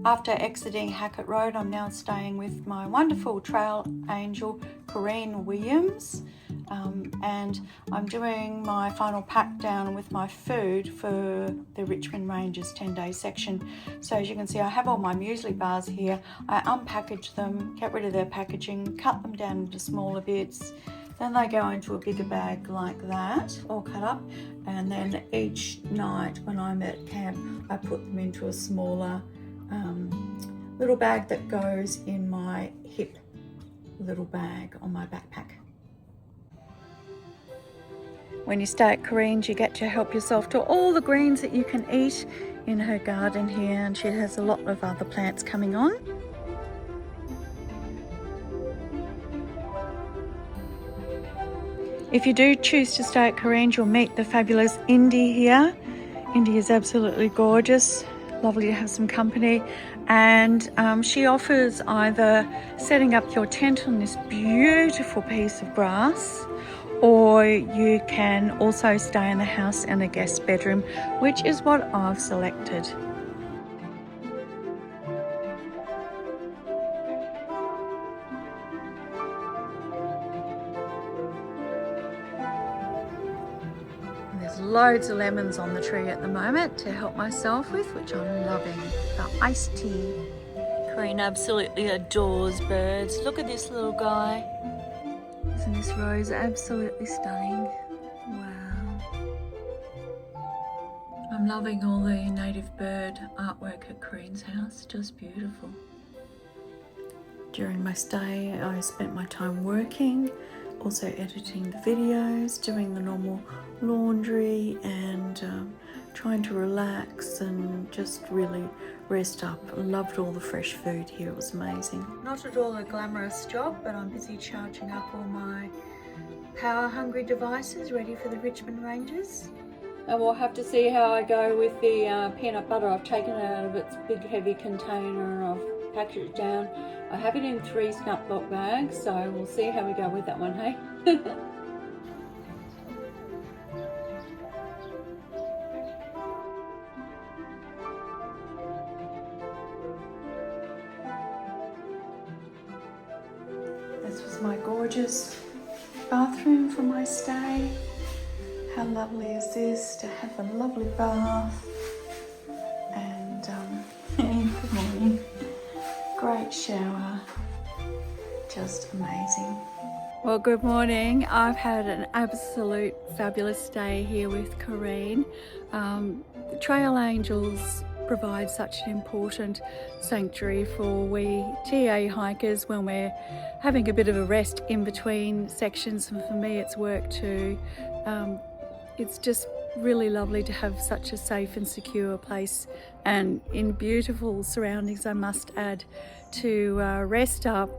After exiting Hackett Road, I'm now staying with my wonderful trail angel, Corrine Williams. And I'm doing my final pack down with my food for the Richmond Ranges 10-day section. So as you can see, I have all my muesli bars here. I unpackage them, get rid of their packaging, cut them down into smaller bits. Then they go into a bigger bag like that, all cut up. And then each night when I'm at camp, I put them into a smaller little bag that goes in my hip little bag on my backpack. When you stay at Corrine's, you get to help yourself to all the greens that you can eat in her garden here, and she has a lot of other plants coming on. If you do choose to stay at Corrine's, you'll meet the fabulous Indy here. Indy is absolutely gorgeous, lovely to have some company, and she offers either setting up your tent on this beautiful piece of grass, or you can also stay in the house in a guest bedroom, which is what I've selected. There's loads of lemons on the tree at the moment to help myself with, which I'm loving. The iced tea. Corrine absolutely adores birds. Look at this little guy. Isn't this rose absolutely stunning? Wow. I'm loving all the native bird artwork at Corrine's house, just beautiful. During my stay, I spent my time working, also editing the videos, doing the normal laundry, and trying to relax and just really rest up. I loved all the fresh food here, it was amazing. Not at all a glamorous job, but I'm busy charging up all my power-hungry devices ready for the Richmond Ranges. And we'll have to see how I go with the peanut butter. I've taken it out of its big heavy container and I've packaged it down. I have it in 3 snap-lock bags, so we'll see how we go with that one, hey? This was my gorgeous bathroom for my stay. How lovely is this to have a lovely bath? And good morning. Great shower. Just amazing. Well, good morning. I've had an absolute fabulous day here with Corrine. The Trail Angels provide such an important sanctuary for we TA hikers when we're having a bit of a rest in between sections, and for me it's work too. It's just really lovely to have such a safe and secure place and in beautiful surroundings, I must add, to rest up,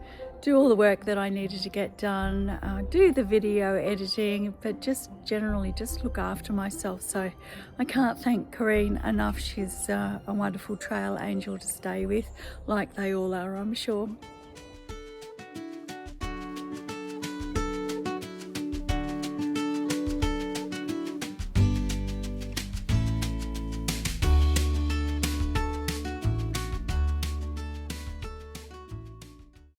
do all the work that I needed to get done, do the video editing, but just generally just look after myself. So I can't thank Corrine enough. She's a wonderful trail angel to stay with, like they all are, I'm sure.